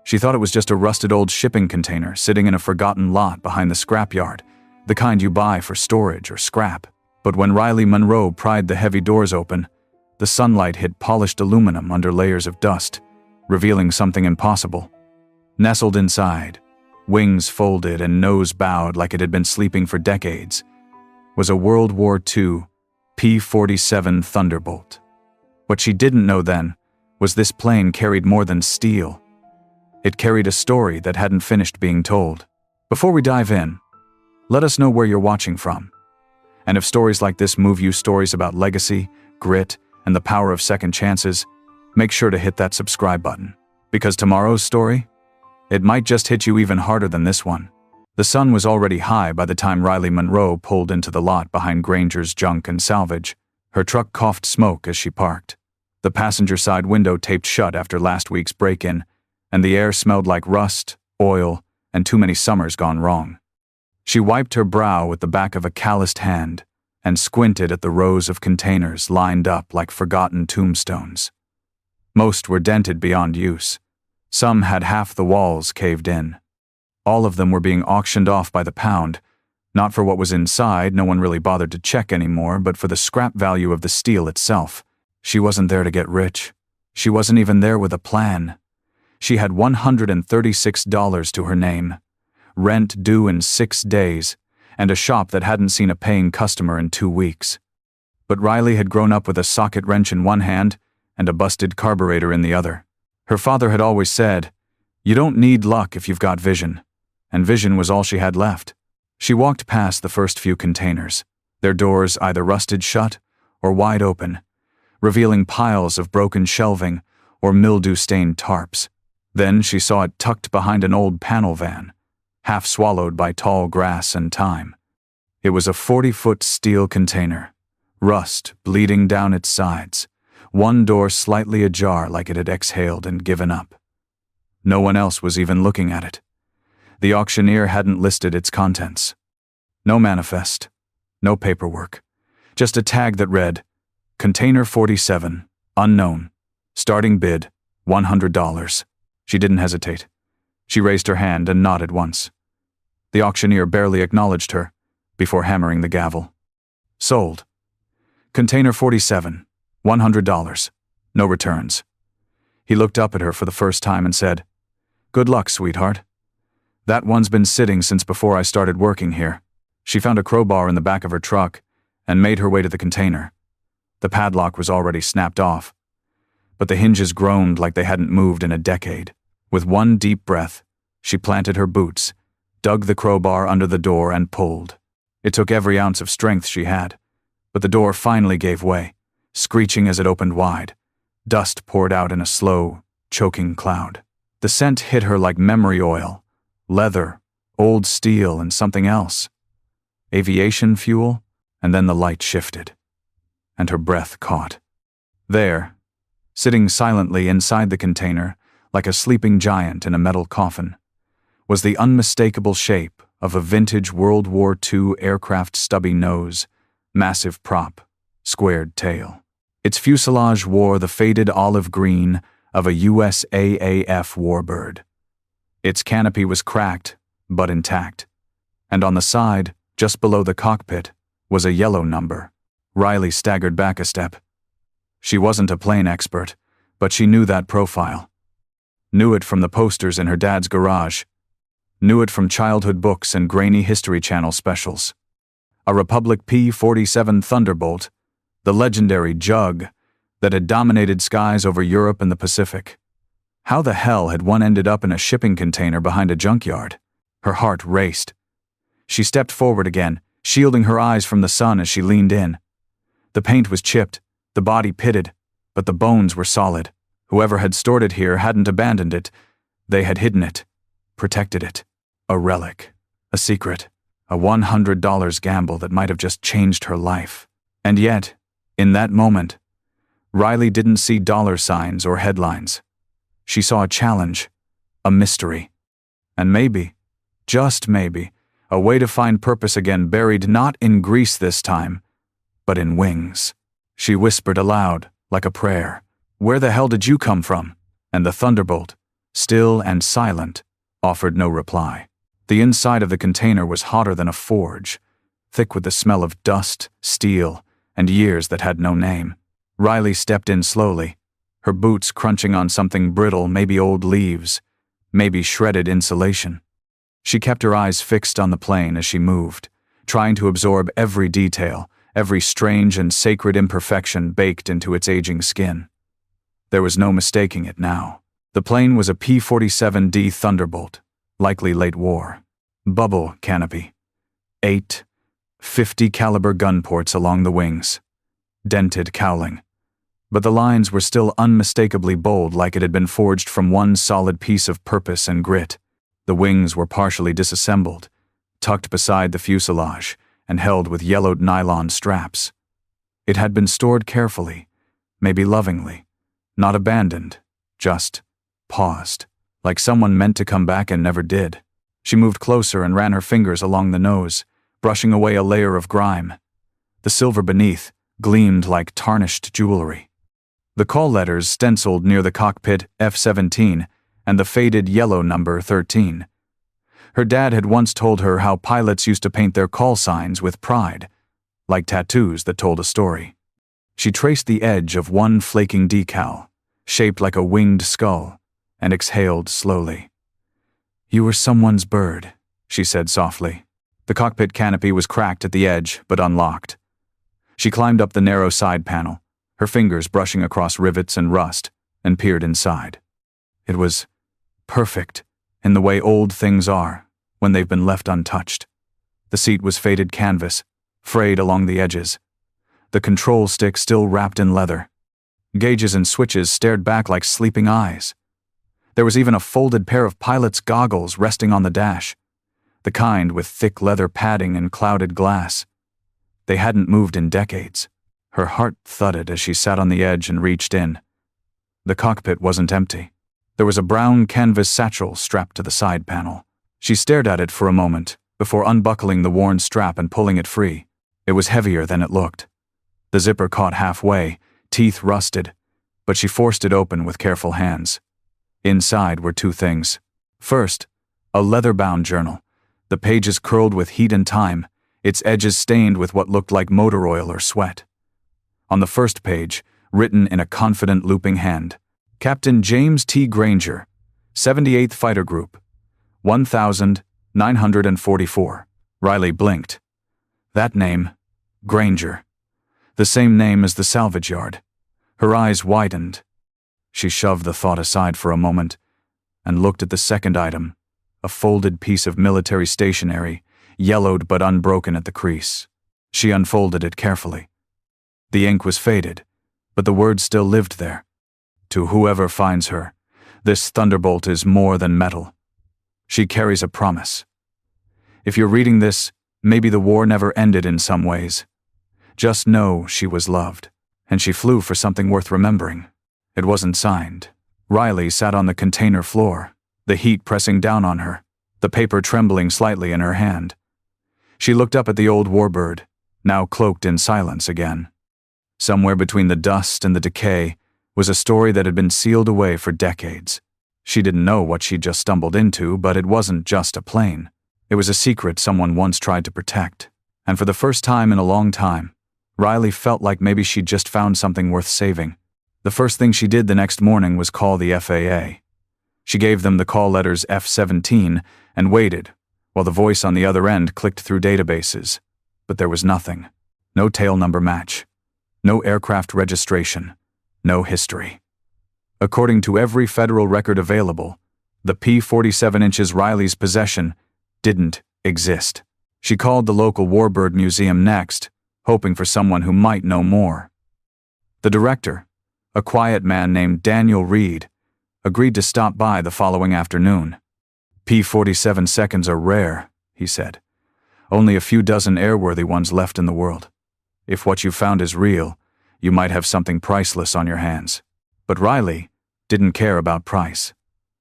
She thought it was just a rusted old shipping container sitting in a forgotten lot behind the scrapyard, the kind you buy for storage or scrap. But when Riley Monroe pried the heavy doors open, the sunlight hit polished aluminum under layers of dust, revealing something impossible. Nestled inside, wings folded and nose bowed like it had been sleeping for decades, was a World War II P-47 Thunderbolt. What she didn't know then was this plane carried more than steel. It carried a story that hadn't finished being told. Before we dive in, let us know where you're watching from. And if stories like this move you, stories about legacy, grit, and the power of second chances, make sure to hit that subscribe button. Because tomorrow's story, it might just hit you even harder than this one. The sun was already high by the time Riley Monroe pulled into the lot behind Granger's Junk and Salvage. Her truck coughed smoke as she parked. The passenger side window taped shut after last week's break-in, and the air smelled like rust, oil, and too many summers gone wrong. She wiped her brow with the back of a calloused hand and squinted at the rows of containers lined up like forgotten tombstones. Most were dented beyond use. Some had half the walls caved in. All of them were being auctioned off by the pound, not for what was inside, no one really bothered to check anymore, but for the scrap value of the steel itself. She wasn't there to get rich. She wasn't even there with a plan. She had $136 to her name, rent due in 6 days, and a shop that hadn't seen a paying customer in 2 weeks. But Riley had grown up with a socket wrench in one hand and a busted carburetor in the other. Her father had always said, "You don't need luck if you've got vision," and vision was all she had left. She walked past the first few containers, their doors either rusted shut or wide open, revealing piles of broken shelving or mildew-stained tarps. Then she saw it tucked behind an old panel van, half swallowed by tall grass and time. It was a 40-foot steel container, rust bleeding down its sides, one door slightly ajar like it had exhaled and given up. No one else was even looking at it. The auctioneer hadn't listed its contents. No manifest, no paperwork, just a tag that read, "Container 47, unknown, starting bid, $100. She didn't hesitate. She raised her hand and nodded once. The auctioneer barely acknowledged her before hammering the gavel. Sold. Container 47, $100. No returns. He looked up at her for the first time and said, "Good luck, sweetheart. That one's been sitting since before I started working here." She found a crowbar in the back of her truck and made her way to the container. The padlock was already snapped off, but the hinges groaned like they hadn't moved in a decade. With one deep breath, she planted her boots, dug the crowbar under the door, and pulled. It took every ounce of strength she had, but the door finally gave way, screeching as it opened wide. Dust poured out in a slow, choking cloud. The scent hit her like memory oil, leather, old steel, and something else. Aviation fuel, and then the light shifted, and her breath caught. There, sitting silently inside the container, like a sleeping giant in a metal coffin, was the unmistakable shape of a vintage World War II aircraft, stubby nose, massive prop, squared tail. Its fuselage wore the faded olive green of a USAAF warbird. Its canopy was cracked, but intact, and on the side, just below the cockpit, was a yellow number. Riley staggered back a step. She wasn't a plane expert, but she knew that profile. Knew it from the posters in her dad's garage. Knew it from childhood books and grainy History Channel specials. A Republic P-47 Thunderbolt, the legendary Jug that had dominated skies over Europe and the Pacific. How the hell had one ended up in a shipping container behind a junkyard? Her heart raced. She stepped forward again, shielding her eyes from the sun as she leaned in. The paint was chipped, the body pitted, but the bones were solid. Whoever had stored it here hadn't abandoned it. They had hidden it, protected it. A relic, a secret, a $100 gamble that might have just changed her life. And yet, in that moment, Riley didn't see dollar signs or headlines. She saw a challenge, a mystery, and maybe, just maybe, a way to find purpose again, buried not in grease this time, but in wings. She whispered aloud, like a prayer, "Where the hell did you come from?" And the Thunderbolt, still and silent, offered no reply. The inside of the container was hotter than a forge, thick with the smell of dust, steel, and years that had no name. Riley stepped in slowly, her boots crunching on something brittle, maybe old leaves, maybe shredded insulation. She kept her eyes fixed on the plane as she moved, trying to absorb every detail, every strange and sacred imperfection baked into its aging skin. There was no mistaking it now. The plane was a P-47D Thunderbolt, likely late war. Bubble canopy. 8 .50 caliber gun ports along the wings. Dented cowling. But the lines were still unmistakably bold, like it had been forged from one solid piece of purpose and grit. The wings were partially disassembled, tucked beside the fuselage, and held with yellowed nylon straps. It had been stored carefully, maybe lovingly, not abandoned, just paused, like someone meant to come back and never did. She moved closer and ran her fingers along the nose, brushing away a layer of grime. The silver beneath gleamed like tarnished jewelry. The call letters stenciled near the cockpit F-17 and the faded yellow number 13. Her dad had once told her how pilots used to paint their call signs with pride, like tattoos that told a story. She traced the edge of one flaking decal, shaped like a winged skull, and exhaled slowly. "You were someone's bird," she said softly. The cockpit canopy was cracked at the edge, but unlocked. She climbed up the narrow side panel, her fingers brushing across rivets and rust, and peered inside. It was perfect, in the way old things are, when they've been left untouched. The seat was faded canvas, frayed along the edges. The control stick still wrapped in leather. Gauges and switches stared back like sleeping eyes. There was even a folded pair of pilot's goggles resting on the dash, the kind with thick leather padding and clouded glass. They hadn't moved in decades. Her heart thudded as she sat on the edge and reached in. The cockpit wasn't empty. There was a brown canvas satchel strapped to the side panel. She stared at it for a moment, before unbuckling the worn strap and pulling it free. It was heavier than it looked. The zipper caught halfway, teeth rusted, but she forced it open with careful hands. Inside were two things. First, a leather-bound journal, the pages curled with heat and time, its edges stained with what looked like motor oil or sweat. On the first page, written in a confident looping hand, Captain James T. Granger, 78th Fighter Group, 1944. Riley blinked. That name, Granger. The same name as the salvage yard. Her eyes widened. She shoved the thought aside for a moment and looked at the second item, a folded piece of military stationery, yellowed but unbroken at the crease. She unfolded it carefully. The ink was faded, but the words still lived there. To whoever finds her, this Thunderbolt is more than metal. She carries a promise. If you're reading this, maybe the war never ended in some ways. Just know she was loved, and she flew for something worth remembering. It wasn't signed. Riley sat on the container floor, the heat pressing down on her, the paper trembling slightly in her hand. She looked up at the old warbird, now cloaked in silence again. Somewhere between the dust and the decay was a story that had been sealed away for decades. She didn't know what she'd just stumbled into, but it wasn't just a plane. It was a secret someone once tried to protect. And for the first time in a long time, Riley felt like maybe she'd just found something worth saving. The first thing she did the next morning was call the FAA. She gave them the call letters F-17 and waited, while the voice on the other end clicked through databases. But there was nothing. No tail number match. No aircraft registration. No history. According to every federal record available, the P-47 inches Riley's possession didn't exist. She called the local warbird museum next, hoping for someone who might know more. The director, a quiet man named Daniel Reed, agreed to stop by the following afternoon. P-47 seconds are rare, he said. Only a few dozen airworthy ones left in the world. If what you found is real, you might have something priceless on your hands. But Riley didn't care about price.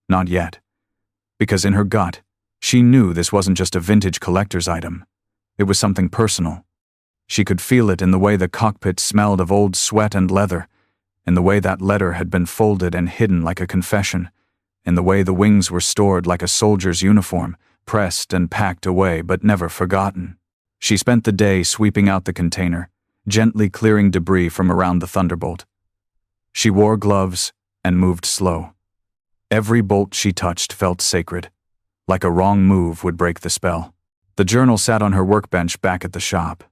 Not yet. Because in her gut, she knew this wasn't just a vintage collector's item. It was something personal. She could feel it in the way the cockpit smelled of old sweat and leather, in the way that letter had been folded and hidden like a confession, in the way the wings were stored like a soldier's uniform, pressed and packed away but never forgotten. She spent the day sweeping out the container, gently clearing debris from around the Thunderbolt. She wore gloves and moved slow. Every bolt she touched felt sacred, like a wrong move would break the spell. The journal sat on her workbench back at the shop.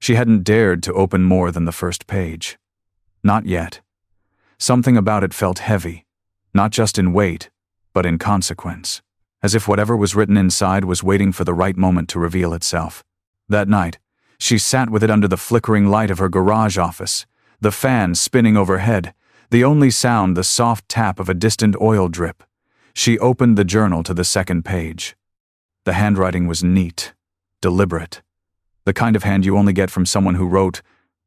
She hadn't dared to open more than the first page. Not yet. Something about it felt heavy, not just in weight, but in consequence, as if whatever was written inside was waiting for the right moment to reveal itself. That night, she sat with it under the flickering light of her garage office, the fan spinning overhead, the only sound the soft tap of a distant oil drip. She opened the journal to the second page. The handwriting was neat, deliberate, the kind of hand you only get from someone who wrote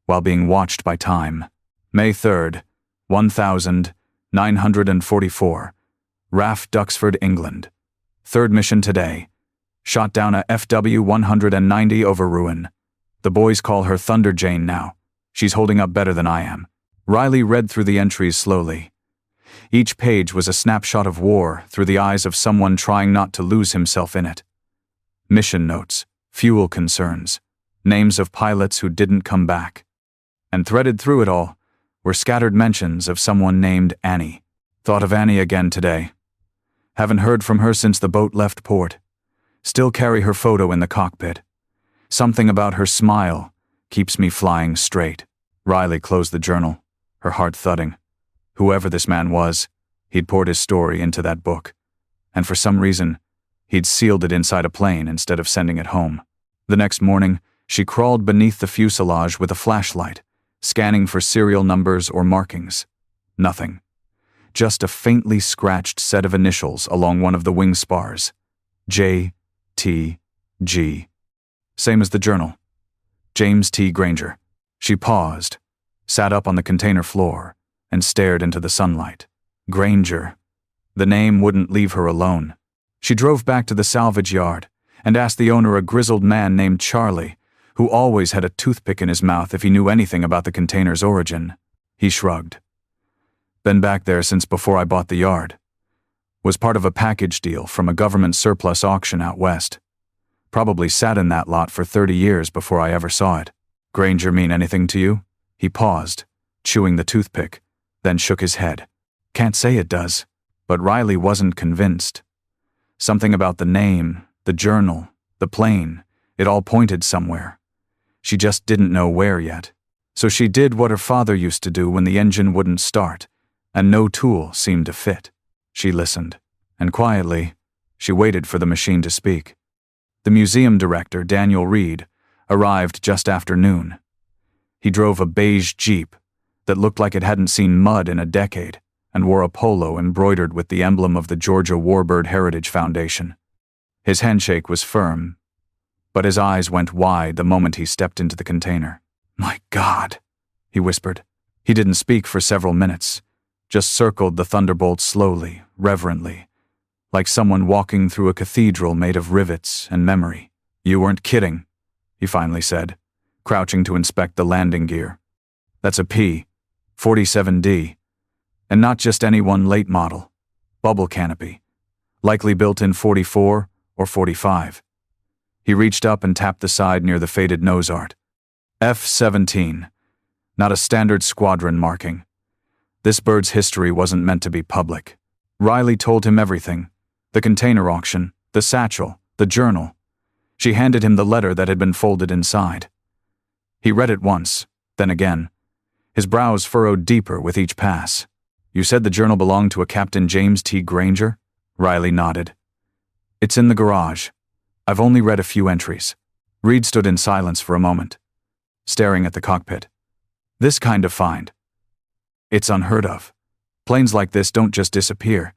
while being watched by time. May 3rd, 1944. RAF Duxford, England. Third mission today. Shot down a FW-190 over ruin. The boys call her Thunder Jane now. She's holding up better than I am. Riley read through the entries slowly. Each page was a snapshot of war through the eyes of someone trying not to lose himself in it. Mission notes, fuel concerns, names of pilots who didn't come back. And threaded through it all were scattered mentions of someone named Annie. Thought of Annie again today. Haven't heard from her since the boat left port. Still carry her photo in the cockpit. Something about her smile keeps me flying straight. Riley closed the journal, her heart thudding. Whoever this man was, he'd poured his story into that book. And for some reason, he'd sealed it inside a plane instead of sending it home. The next morning, she crawled beneath the fuselage with a flashlight, scanning for serial numbers or markings. Nothing. Just a faintly scratched set of initials along one of the wing spars. J. T. G. Same as the journal. James T. Granger. She paused, sat up on the container floor, and stared into the sunlight. Granger. The name wouldn't leave her alone. She drove back to the salvage yard and asked the owner, a grizzled man named Charlie, who always had a toothpick in his mouth, if he knew anything about the container's origin. He shrugged. Been back there since before I bought the yard. Was part of a package deal from a government surplus auction out west. Probably sat in that lot for 30 years before I ever saw it. Granger mean anything to you? He paused, chewing the toothpick, then shook his head. Can't say it does. But Riley wasn't convinced. Something about the name, the journal, the plane, it all pointed somewhere. She just didn't know where yet. So she did what her father used to do when the engine wouldn't start, and no tool seemed to fit. She listened, and quietly, she waited for the machine to speak. The museum director, Daniel Reed, arrived just after noon. He drove a beige Jeep that looked like it hadn't seen mud in a decade, and wore a polo embroidered with the emblem of the Georgia Warbird Heritage Foundation. His handshake was firm, but his eyes went wide the moment he stepped into the container. My God, he whispered. He didn't speak for several minutes, just circled the Thunderbolt slowly, reverently, like someone walking through a cathedral made of rivets and memory. You weren't kidding, he finally said, crouching to inspect the landing gear. That's a P-47D, and not just any one late model. Bubble canopy, likely built in 44 or 45. He reached up and tapped the side near the faded nose art. F-17, not a standard squadron marking. This bird's history wasn't meant to be public. Riley told him everything. The container auction, the satchel, the journal. She handed him the letter that had been folded inside. He read it once, then again. His brows furrowed deeper with each pass. You said the journal belonged to a Captain James T. Granger? Riley nodded. It's in the garage. I've only read a few entries. Reed stood in silence for a moment, staring at the cockpit. This kind of find. It's unheard of. Planes like this don't just disappear.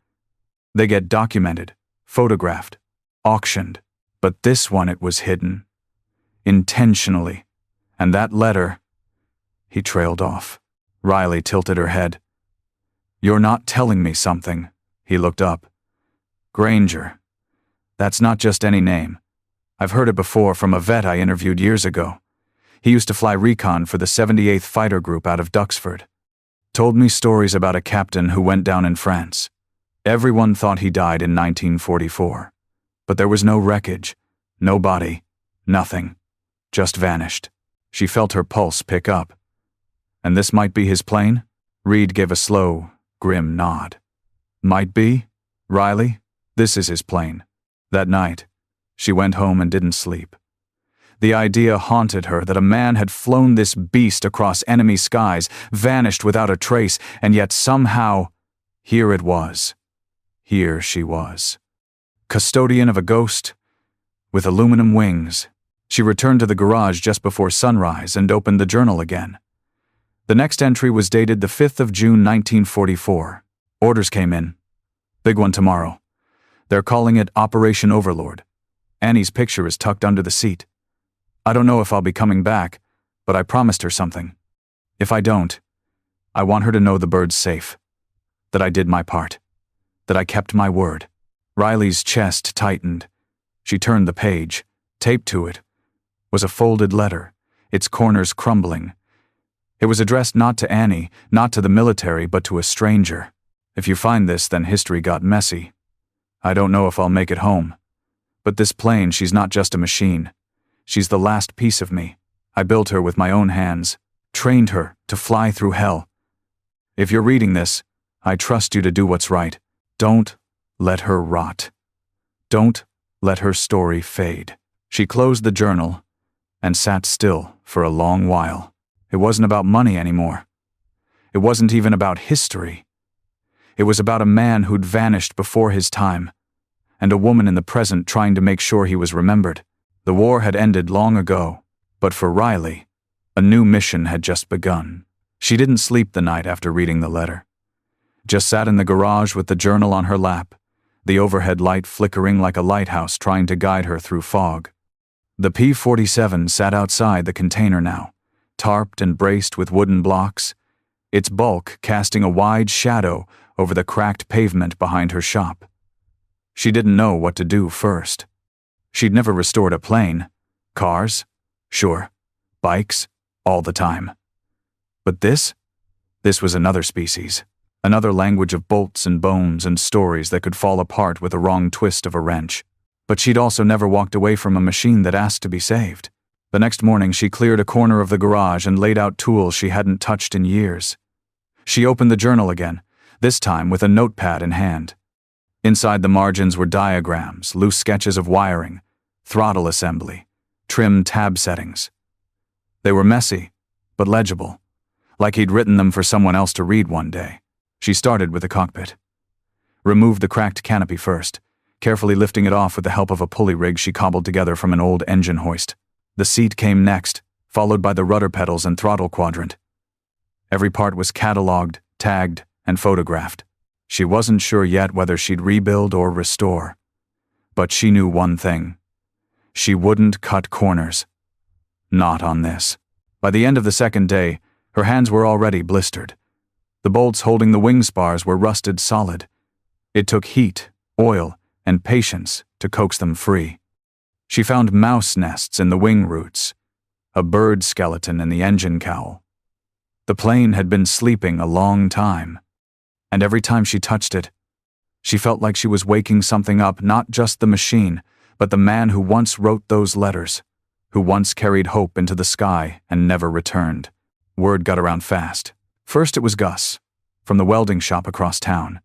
They get documented, photographed, auctioned. But this one, it was hidden. Intentionally. And that letter... He trailed off. Riley tilted her head. You're not telling me something. He looked up. Granger. That's not just any name. I've heard it before from a vet I interviewed years ago. He used to fly recon for the 78th Fighter Group out of Duxford. Told me stories about a captain who went down in France. Everyone thought he died in 1944. But there was no wreckage, no body, nothing. Just vanished. She felt her pulse pick up. And this might be his plane? Reed gave a slow, grim nod. Might be? Riley? This is his plane. That night, she went home and didn't sleep. The idea haunted her that a man had flown this beast across enemy skies, vanished without a trace, and yet somehow, here it was. Here she was. Custodian of a ghost, with aluminum wings. She returned to the garage just before sunrise and opened the journal again. The next entry was dated the 5th of June 1944. Orders came in. Big one tomorrow. They're calling it Operation Overlord. Annie's picture is tucked under the seat. I don't know if I'll be coming back, but I promised her something. If I don't, I want her to know the bird's safe. That I did my part. That I kept my word. Riley's chest tightened. She turned the page. Taped to it was a folded letter, its corners crumbling. It was addressed not to Annie, not to the military, but to a stranger. If you find this, then history got messy. I don't know if I'll make it home. But this plane, she's not just a machine. She's the last piece of me. I built her with my own hands, trained her to fly through hell. If you're reading this, I trust you to do what's right. Don't let her rot. Don't let her story fade. She closed the journal and sat still for a long while. It wasn't about money anymore. It wasn't even about history. It was about a man who'd vanished before his time, and a woman in the present trying to make sure he was remembered. The war had ended long ago, but for Riley, a new mission had just begun. She didn't sleep the night after reading the letter. Just sat in the garage with the journal on her lap, the overhead light flickering like a lighthouse trying to guide her through fog. The P-47 sat outside the container now, tarped and braced with wooden blocks, its bulk casting a wide shadow over the cracked pavement behind her shop. She didn't know what to do first. She'd never restored a plane. Cars? Sure. Bikes? All the time. But this was another species. Another language of bolts and bones and stories that could fall apart with a wrong twist of a wrench. But she'd also never walked away from a machine that asked to be saved. The next morning, she cleared a corner of the garage and laid out tools she hadn't touched in years. She opened the journal again, this time with a notepad in hand. Inside the margins were diagrams, loose sketches of wiring, throttle assembly, trim tab settings. They were messy, but legible, like he'd written them for someone else to read one day. She started with the cockpit. Removed the cracked canopy first, carefully lifting it off with the help of a pulley rig she cobbled together from an old engine hoist. The seat came next, followed by the rudder pedals and throttle quadrant. Every part was catalogued, tagged, and photographed. She wasn't sure yet whether she'd rebuild or restore. But she knew one thing. She wouldn't cut corners. Not on this. By the end of the second day, her hands were already blistered. The bolts holding the wing spars were rusted solid. It took heat, oil, and patience to coax them free. She found mouse nests in the wing roots, a bird skeleton in the engine cowl. The plane had been sleeping a long time, and every time she touched it, she felt like she was waking something up, not just the machine, but the man who once wrote those letters, who once carried hope into the sky and never returned. Word got around fast. First it was Gus, from the welding shop across town.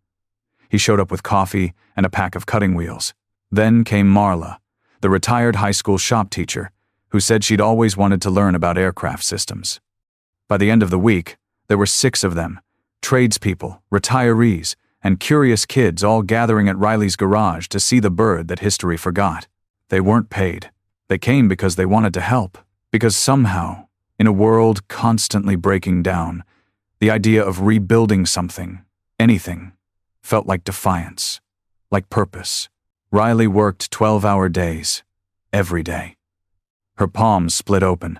He showed up with coffee and a pack of cutting wheels. Then came Marla, the retired high school shop teacher, who said she'd always wanted to learn about aircraft systems. By the end of the week, there were 6 of them, tradespeople, retirees, and curious kids all gathering at Riley's garage to see the bird that history forgot. They weren't paid. They came because they wanted to help, because somehow, in a world constantly breaking down, the idea of rebuilding something, anything, felt like defiance, like purpose. Riley worked 12-hour days, every day. Her palms split open.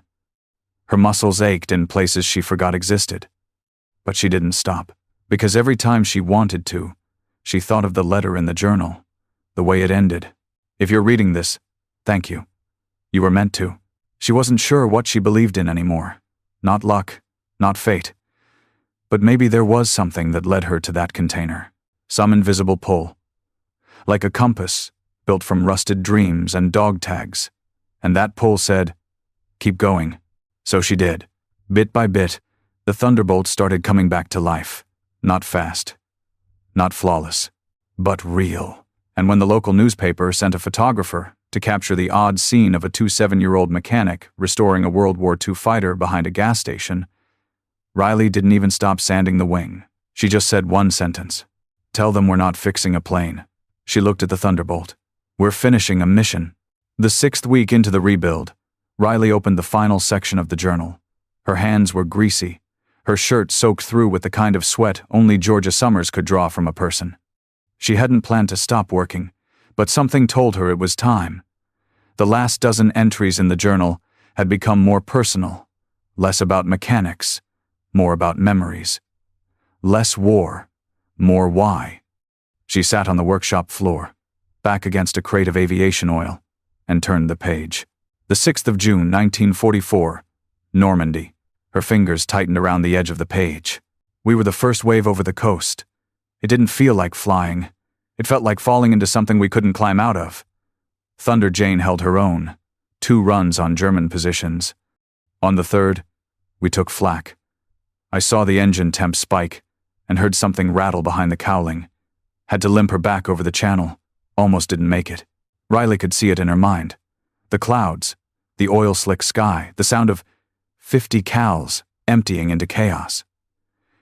Her muscles ached in places she forgot existed. But she didn't stop, because every time she wanted to, she thought of the letter in the journal, the way it ended. If you're reading this, thank you. You were meant to. She wasn't sure what she believed in anymore. Not luck, not fate. But maybe there was something that led her to that container. some invisible pull. Like a compass, built from rusted dreams and dog tags. And that pull said, "Keep going." So she did. Bit by bit, the Thunderbolt started coming back to life. Not fast. Not flawless. But real. And when the local newspaper sent a photographer to capture the odd scene of a 27-year-old mechanic restoring a World War II fighter behind a gas station, Riley didn't even stop sanding the wing. She just said one sentence. "Tell them we're not fixing a plane." She looked at the Thunderbolt. "We're finishing a mission." The 6th week into the rebuild, Riley opened the final section of the journal. Her hands were greasy, her shirt soaked through with the kind of sweat only Georgia summers could draw from a person. She hadn't planned to stop working, but something told her it was time. The last dozen entries in the journal had become more personal, less about mechanics, more about memories. Less war, more why. She sat on the workshop floor, back against a crate of aviation oil, and turned the page. The 6th of June, 1944, Normandy. Her fingers tightened around the edge of the page. We were the first wave over the coast. It didn't feel like flying. It felt like falling into something we couldn't climb out of. Thunder Jane held her own, 2 runs on German positions. On the 3rd, we took flak. I saw the engine temp spike and heard something rattle behind the cowling. Had to limp her back over the channel. Almost didn't make it. Riley could see it in her mind. The clouds, the oil-slick sky, the sound of 50 cals emptying into chaos.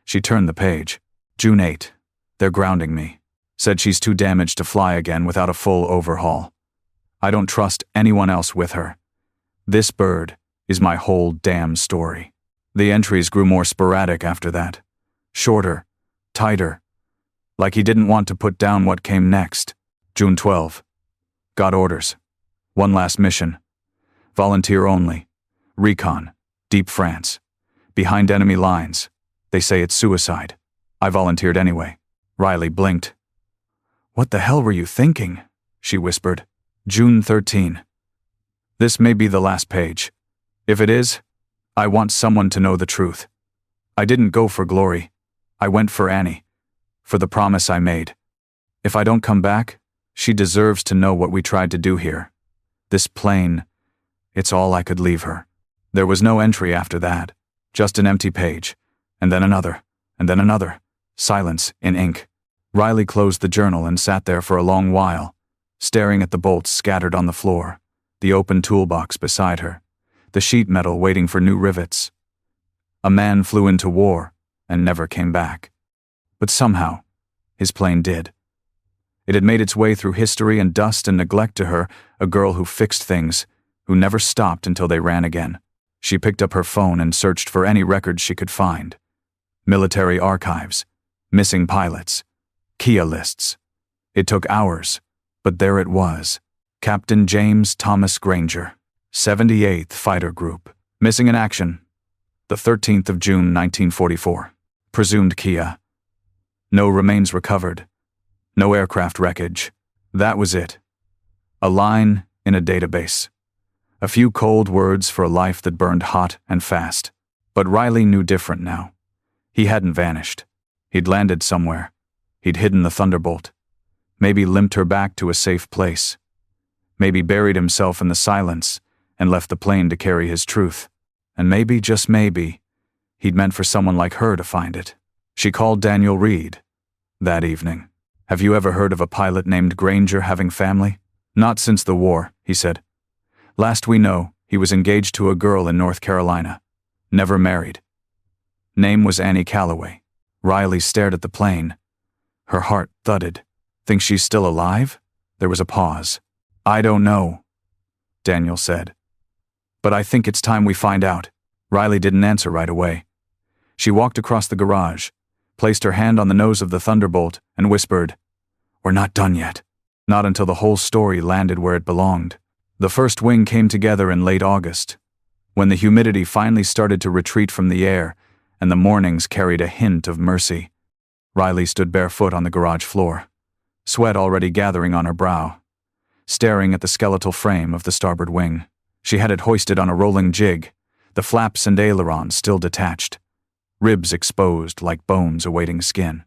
She turned the page. June 8. They're grounding me. Said she's too damaged to fly again without a full overhaul. I don't trust anyone else with her. This bird is my whole damn story. The entries grew more sporadic after that. Shorter, tighter. Like he didn't want to put down what came next. June 12. Got orders. One last mission. Volunteer only. Recon. Deep France. Behind enemy lines. They say it's suicide. I volunteered anyway. Riley blinked. "What the hell were you thinking?" she whispered. June 13. This may be the last page. If it is, I want someone to know the truth. I didn't go for glory. I went for Annie. For the promise I made. If I don't come back, she deserves to know what we tried to do here. This plane, it's all I could leave her. There was no entry after that. Just an empty page. And then another. And then another. Silence in ink. Riley closed the journal and sat there for a long while, staring at the bolts scattered on the floor, the open toolbox beside her, the sheet metal waiting for new rivets. A man flew into war and never came back. But somehow, his plane did. It had made its way through history and dust and neglect to her, a girl who fixed things, who never stopped until they ran again. She picked up her phone and searched for any records she could find. Military archives, missing pilots, Kia lists. It took hours, but there it was. Captain James Thomas Granger, 78th Fighter Group, missing in action. The 13th of June, 1944. Presumed Kia. No remains recovered. No aircraft wreckage. That was it. A line in a database. A few cold words for a life that burned hot and fast. But Riley knew different now. He hadn't vanished. He'd landed somewhere. He'd hidden the Thunderbolt. Maybe limped her back to a safe place. Maybe buried himself in the silence and left the plane to carry his truth. And maybe, just maybe, he'd meant for someone like her to find it. She called Daniel Reed that evening. "Have you ever heard of a pilot named Granger having family?" "Not since the war," he said. "Last we know, he was engaged to a girl in North Carolina. Never married. Name was Annie Calloway." Riley stared at the plane. Her heart thudded. "Think she's still alive?" There was a pause. "I don't know," Daniel said. "But I think it's time we find out." Riley didn't answer right away. She walked across the garage, placed her hand on the nose of the Thunderbolt, and whispered, "We're not done yet." Not until the whole story landed where it belonged. The first wing came together in late August, when the humidity finally started to retreat from the air and the mornings carried a hint of mercy. Riley stood barefoot on the garage floor, sweat already gathering on her brow, staring at the skeletal frame of the starboard wing. She had it hoisted on a rolling jig, the flaps and ailerons still detached, ribs exposed like bones awaiting skin.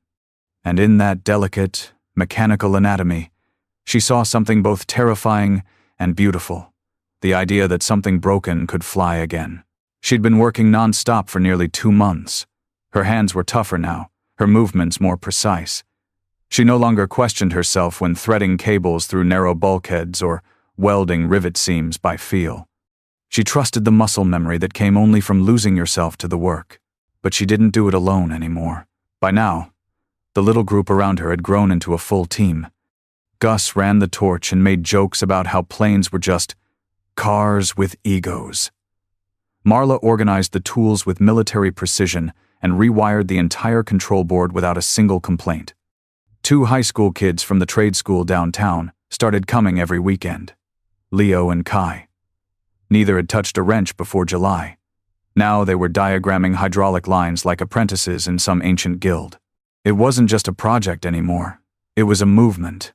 And in that delicate, mechanical anatomy, she saw something both terrifying and beautiful. The idea that something broken could fly again. She'd been working non-stop for nearly 2 months. Her hands were tougher now, her movements more precise. She no longer questioned herself when threading cables through narrow bulkheads or welding rivet seams by feel. She trusted the muscle memory that came only from losing yourself to the work. But she didn't do it alone anymore. By now, the little group around her had grown into a full team. Gus ran the torch and made jokes about how planes were just cars with egos. Marla organized the tools with military precision and rewired the entire control board without a single complaint. 2 high school kids from the trade school downtown started coming every weekend. Leo and Kai. Neither had touched a wrench before July. Now they were diagramming hydraulic lines like apprentices in some ancient guild. It wasn't just a project anymore. It was a movement.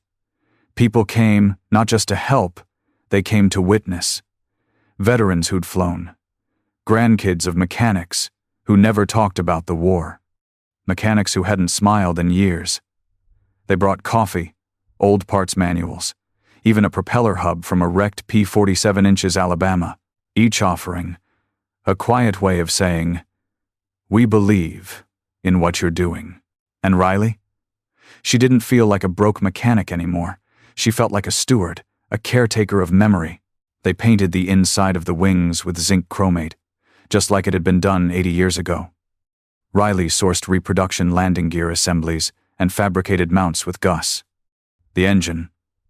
People came not just to help, they came to witness. Veterans who'd flown. Grandkids of mechanics who never talked about the war. Mechanics who hadn't smiled in years. They brought coffee, old parts manuals, even a propeller hub from a wrecked P-47 inches Alabama, each offering a quiet way of saying, "We believe in what you're doing." And Riley? She didn't feel like a broke mechanic anymore. She felt like a steward, a caretaker of memory. They painted the inside of the wings with zinc chromate, just like it had been done 80 years ago. Riley sourced reproduction landing gear assemblies and fabricated mounts with Gus. The engine,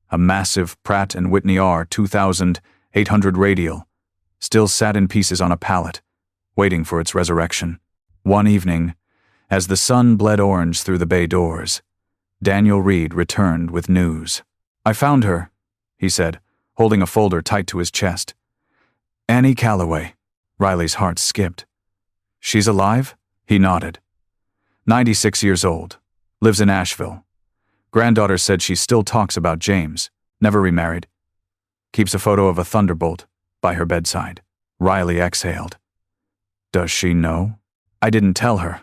a massive Pratt & Whitney R2800 radial, still sat in pieces on a pallet, waiting for its resurrection. One evening, as the sun bled orange through the bay doors, Daniel Reed returned with news. "I found her," he said, holding a folder tight to his chest. "Annie Calloway." Riley's heart skipped. "She's alive?" He nodded. 96 years old. Lives in Asheville. Granddaughter said she still talks about James. Never remarried. Keeps a photo of a Thunderbolt by her bedside. Riley exhaled. "Does she know?" "I didn't tell her.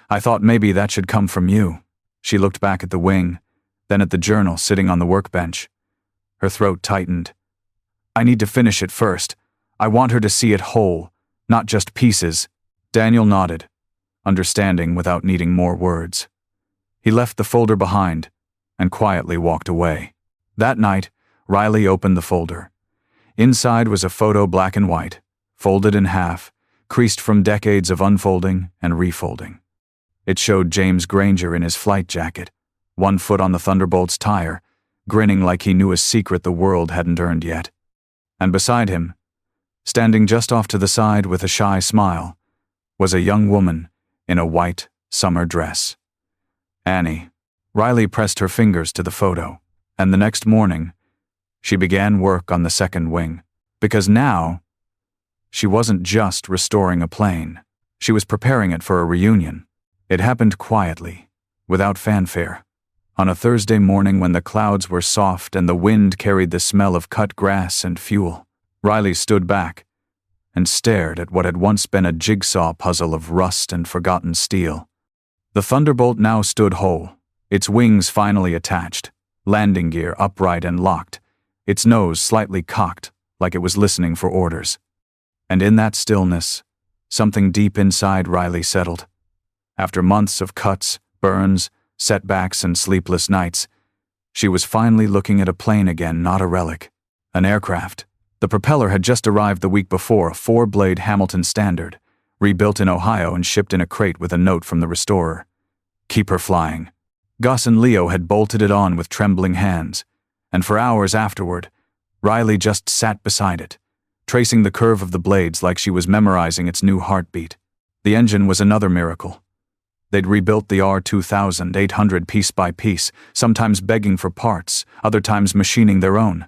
I thought maybe that should come from you." She looked back at the wing, then at the journal sitting on the workbench. Her throat tightened. "I need to finish it first. I want her to see it whole, not just pieces." Daniel nodded, understanding without needing more words. He left the folder behind and quietly walked away. That night, Riley opened the folder. Inside was a photo, black and white, folded in half, creased from decades of unfolding and refolding. It showed James Granger in his flight jacket, 1 foot on the Thunderbolt's tire, grinning like he knew a secret the world hadn't earned yet. And beside him, standing just off to the side with a shy smile, was a young woman in a white summer dress. Annie. Riley pressed her fingers to the photo, and the next morning, she began work on the second wing. Because now, she wasn't just restoring a plane. She was preparing it for a reunion. It happened quietly, without fanfare. On a Thursday morning when the clouds were soft and the wind carried the smell of cut grass and fuel, Riley stood back and stared at what had once been a jigsaw puzzle of rust and forgotten steel. The Thunderbolt now stood whole, its wings finally attached, landing gear upright and locked, its nose slightly cocked like it was listening for orders. And in that stillness, something deep inside Riley settled. After months of cuts, burns, setbacks, and sleepless nights, she was finally looking at a plane again, not a relic. An aircraft. The propeller had just arrived the week before, a 4-blade Hamilton Standard, rebuilt in Ohio and shipped in a crate with a note from the restorer. "Keep her flying." Gus and Leo had bolted it on with trembling hands, and for hours afterward, Riley just sat beside it, tracing the curve of the blades like she was memorizing its new heartbeat. The engine was another miracle. They'd rebuilt the R2800 piece by piece, sometimes begging for parts, other times machining their own.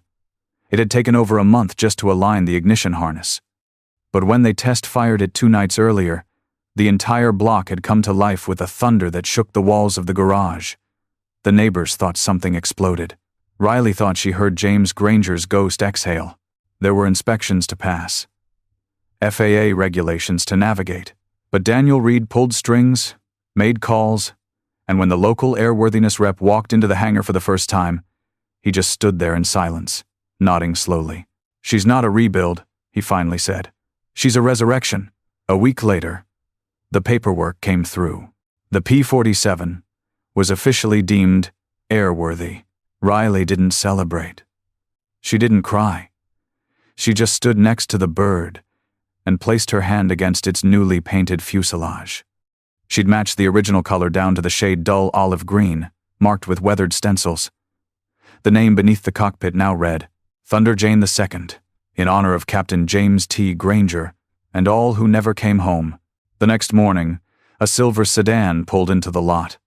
It had taken over a month just to align the ignition harness. But when they test-fired it 2 nights earlier, the entire block had come to life with a thunder that shook the walls of the garage. The neighbors thought something exploded. Riley thought she heard James Granger's ghost exhale. There were inspections to pass, FAA regulations to navigate, but Daniel Reed pulled strings, made calls, And when the local airworthiness rep walked into the hangar for the first time, he just stood there in silence, nodding slowly. "She's not a rebuild," he finally said. "She's a resurrection." A week later, the paperwork came through. The P-47 was officially deemed airworthy. Riley didn't celebrate. She didn't cry. She just stood next to the bird and placed her hand against its newly painted fuselage. She'd matched the original color down to the shade dull olive green, marked with weathered stencils. The name beneath the cockpit now read, Thunder Jane II, in honor of Captain James T. Granger and all who never came home. The next morning, a silver sedan pulled into the lot.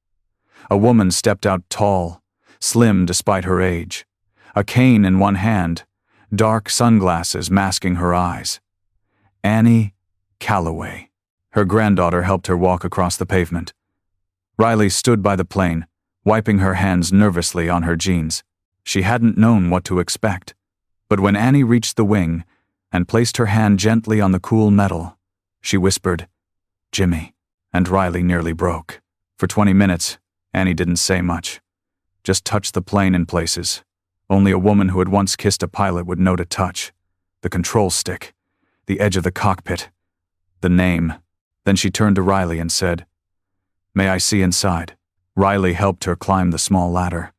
A woman stepped out tall, slim despite her age, a cane in one hand, dark sunglasses masking her eyes. Annie Calloway. Her granddaughter helped her walk across the pavement. Riley stood by the plane, wiping her hands nervously on her jeans. She hadn't known what to expect. But when Annie reached the wing and placed her hand gently on the cool metal, she whispered, "Jimmy," and Riley nearly broke. For 20 minutes, Annie didn't say much, just touched the plane in places. Only a woman who had once kissed a pilot would know to touch. The control stick, the edge of the cockpit, the name. Then she turned to Riley and said, "May I see inside?" Riley helped her climb the small ladder.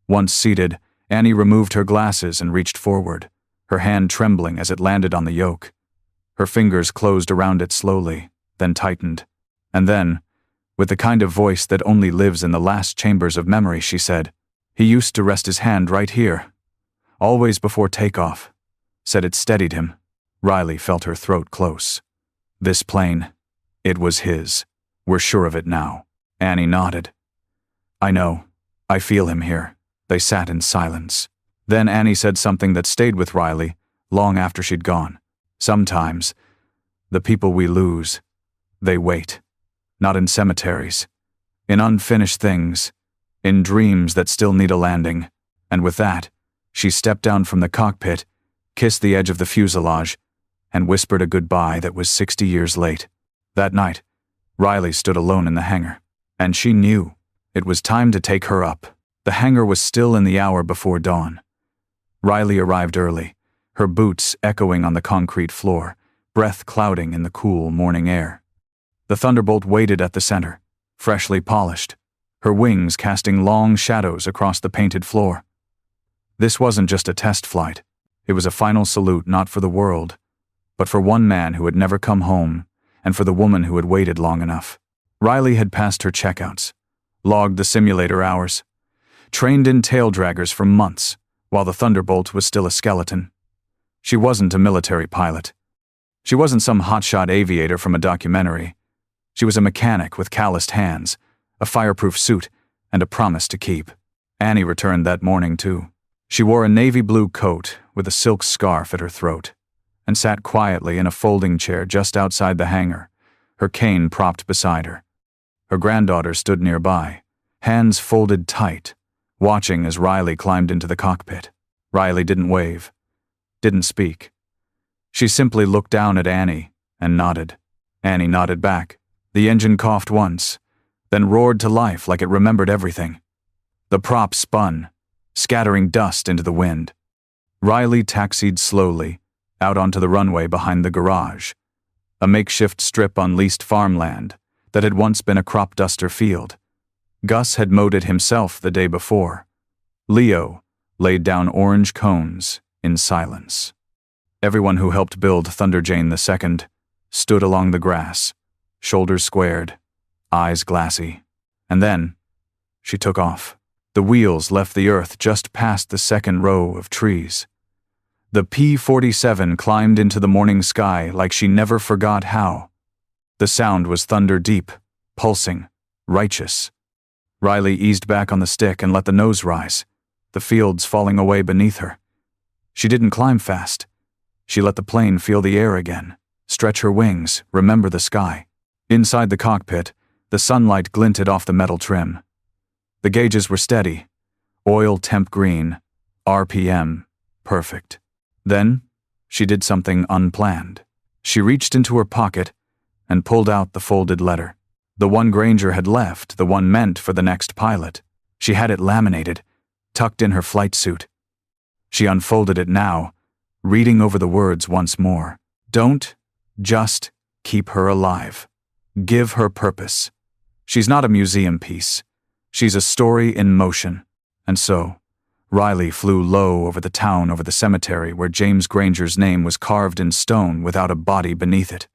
Once seated, Annie removed her glasses and reached forward, her hand trembling as it landed on the yoke. Her fingers closed around it slowly, then tightened. And then, with the kind of voice that only lives in the last chambers of memory, she said, "He used to rest his hand right here, always before takeoff," said it steadied him. Riley felt her throat close. This plane, it was his. We're sure of it now. Annie nodded. "I know. I feel him here." They sat in silence. Then Annie said something that stayed with Riley long after she'd gone. "Sometimes, the people we lose, they wait. Not in cemeteries. In unfinished things. In dreams that still need a landing." And with that, she stepped down from the cockpit, kissed the edge of the fuselage, and whispered a goodbye that was 60 years late. That night, Riley stood alone in the hangar, and she knew it was time to take her up. The hangar was still in the hour before dawn. Riley arrived early, her boots echoing on the concrete floor, breath clouding in the cool morning air. The Thunderbolt waited at the center, freshly polished, her wings casting long shadows across the painted floor. This wasn't just a test flight. It was a final salute not for the world, but for one man who had never come home, and for the woman who had waited long enough. Riley had passed her checkouts, logged the simulator hours, trained in tail draggers for months, while the Thunderbolt was still a skeleton. She wasn't a military pilot. She wasn't some hotshot aviator from a documentary. She was a mechanic with calloused hands, a fireproof suit, and a promise to keep. Annie returned that morning, too. She wore a navy blue coat with a silk scarf at her throat, and sat quietly in a folding chair just outside the hangar, her cane propped beside her. Her granddaughter stood nearby, hands folded tight, watching as Riley climbed into the cockpit. Riley didn't wave, didn't speak. She simply looked down at Annie and nodded. Annie nodded back. The engine coughed once, then roared to life like it remembered everything. The prop spun, scattering dust into the wind. Riley taxied slowly out onto the runway behind the garage, a makeshift strip on leased farmland that had once been a crop duster field. Gus had mowed it himself the day before. Leo laid down orange cones in silence. Everyone who helped build Thunder Jane II stood along the grass, shoulders squared, eyes glassy. And then, she took off. The wheels left the earth just past the second row of trees. The P-47 climbed into the morning sky like she never forgot how. The sound was thunder deep, pulsing, righteous. Riley eased back on the stick and let the nose rise, the fields falling away beneath her. She didn't climb fast. She let the plane feel the air again, stretch her wings, remember the sky. Inside the cockpit, the sunlight glinted off the metal trim. The gauges were steady, oil temp green, RPM perfect. Then, she did something unplanned. She reached into her pocket and pulled out the folded letter. The one Granger had left, the one meant for the next pilot. She had it laminated, tucked in her flight suit. She unfolded it now, reading over the words once more. Don't just keep her alive. Give her purpose. She's not a museum piece. She's a story in motion. And so, Riley flew low over the town, over the cemetery where James Granger's name was carved in stone without a body beneath it.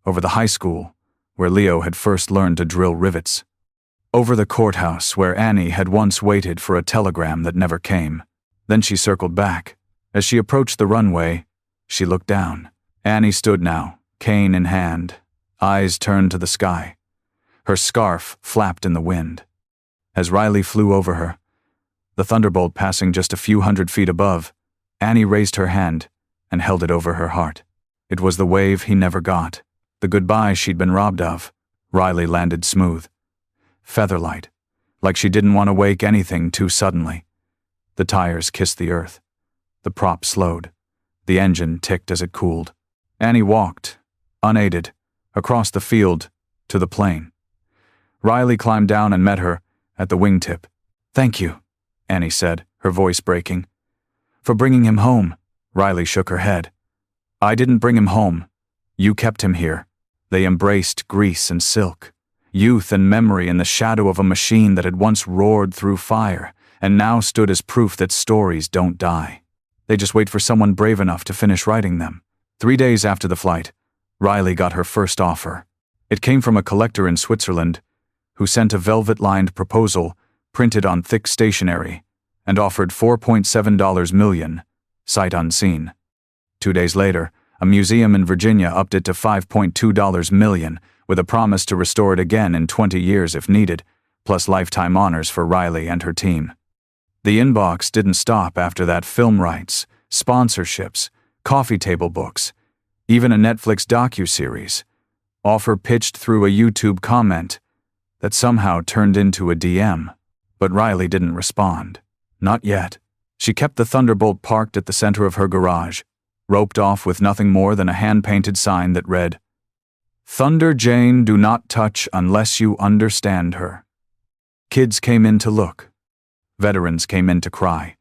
Over the high school, where Leo had first learned to drill rivets. Over the courthouse where Annie had once waited for a telegram that never came. Then she circled back. As she approached the runway, she looked down. Annie stood now, cane in hand, eyes turned to the sky. Her scarf flapped in the wind. As Riley flew over her, the Thunderbolt passing just a few hundred feet above, Annie raised her hand and held it over her heart. It was the wave he never got, the goodbye she'd been robbed of. Riley landed smooth, featherlight, like she didn't want to wake anything too suddenly. The tires kissed the earth. The prop slowed. The engine ticked as it cooled. Annie walked, unaided, across the field to the plane. Riley climbed down and met her at the wingtip. "Thank you," Annie said, her voice breaking. "For bringing him home." Riley shook her head. "I didn't bring him home. You kept him here." They embraced grease and silk, youth and memory in the shadow of a machine that had once roared through fire and now stood as proof that stories don't die. They just wait for someone brave enough to finish writing them. 3 days after the flight, Riley got her first offer. It came from a collector in Switzerland who sent a velvet-lined proposal printed on thick stationery and offered $4.7 million, sight unseen. 2 days later, a museum in Virginia upped it to $5.2 million with a promise to restore it again in 20 years if needed, plus lifetime honors for Riley and her team. The inbox didn't stop after that. Film rights, sponsorships, coffee table books, even a Netflix docuseries. Offer pitched through a YouTube comment that somehow turned into a DM. But Riley didn't respond. Not yet. She kept the Thunderbolt parked at the center of her garage, roped off with nothing more than a hand-painted sign that read, "Thunder Jane, do not touch unless you understand her." Kids came in to look. Veterans came in to cry.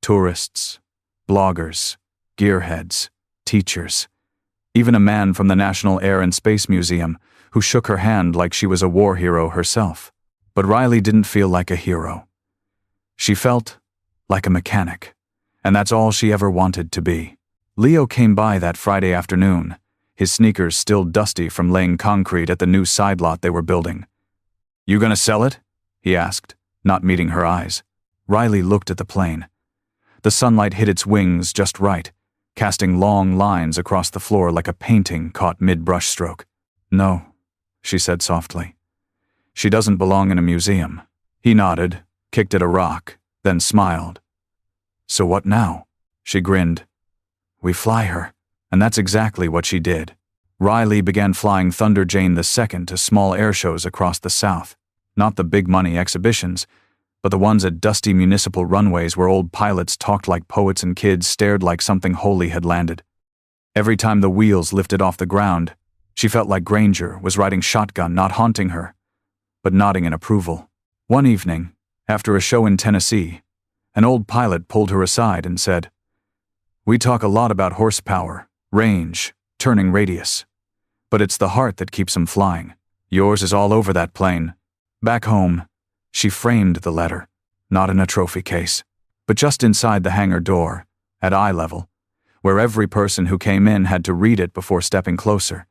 Tourists, bloggers, gearheads, teachers, even a man from the National Air and Space Museum who shook her hand like she was a war hero herself. But Riley didn't feel like a hero. She felt like a mechanic, and that's all she ever wanted to be. Leo came by that Friday afternoon, his sneakers still dusty from laying concrete at the new side lot they were building. "You gonna sell it?" he asked, not meeting her eyes. Riley looked at the plane. The sunlight hit its wings just right, casting long lines across the floor like a painting caught mid-brushstroke. "No," she said softly. "She doesn't belong in a museum." He nodded, kicked at a rock, then smiled. "So what now?" She grinned. "We fly her." And that's exactly what she did. Riley began flying Thunder Jane II to small air shows across the South. Not the big-money exhibitions, but the ones at dusty municipal runways where old pilots talked like poets and kids stared like something holy had landed. Every time the wheels lifted off the ground, she felt like Granger was riding shotgun, not haunting her, but nodding in approval. One evening, after a show in Tennessee, an old pilot pulled her aside and said, "We talk a lot about horsepower, range, turning radius, but it's the heart that keeps 'em flying. Yours is all over that plane." Back home, she framed the letter, not in a trophy case, but just inside the hangar door, at eye level, where every person who came in had to read it before stepping closer.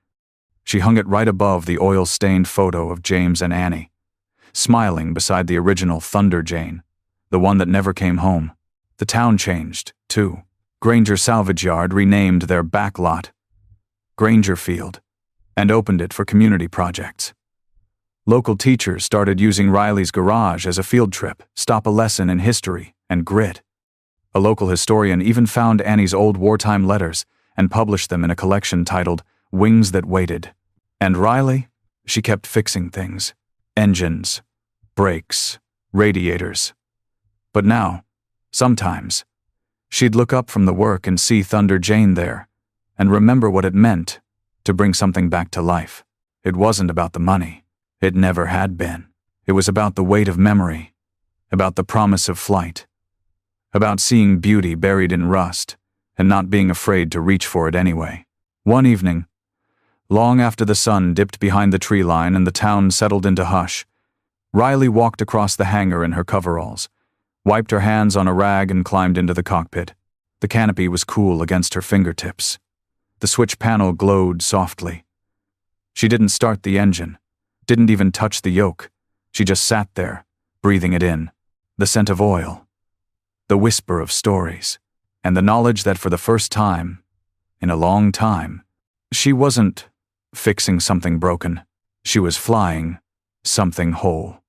She hung it right above the oil-stained photo of James and Annie, smiling beside the original Thunder Jane, the one that never came home. The town changed, too. Granger Salvage Yard renamed their back lot Granger Field and opened it for community projects. Local teachers started using Riley's garage as a field trip, stop a lesson in history and grit. A local historian even found Annie's old wartime letters and published them in a collection titled Wings That Waited. And Riley? She kept fixing things. Engines, brakes, radiators. But now, sometimes, she'd look up from the work and see Thunder Jane there, and remember what it meant to bring something back to life. It wasn't about the money. It never had been. It was about the weight of memory, about the promise of flight, about seeing beauty buried in rust and not being afraid to reach for it anyway. One evening, long after the sun dipped behind the tree line and the town settled into hush, Riley walked across the hangar in her coveralls, wiped her hands on a rag and climbed into the cockpit. The canopy was cool against her fingertips. The switch panel glowed softly. She didn't start the engine, didn't even touch the yoke. She just sat there, breathing it in. The scent of oil, the whisper of stories, and the knowledge that for the first time, in a long time, she wasn't fixing something broken. She was flying something whole.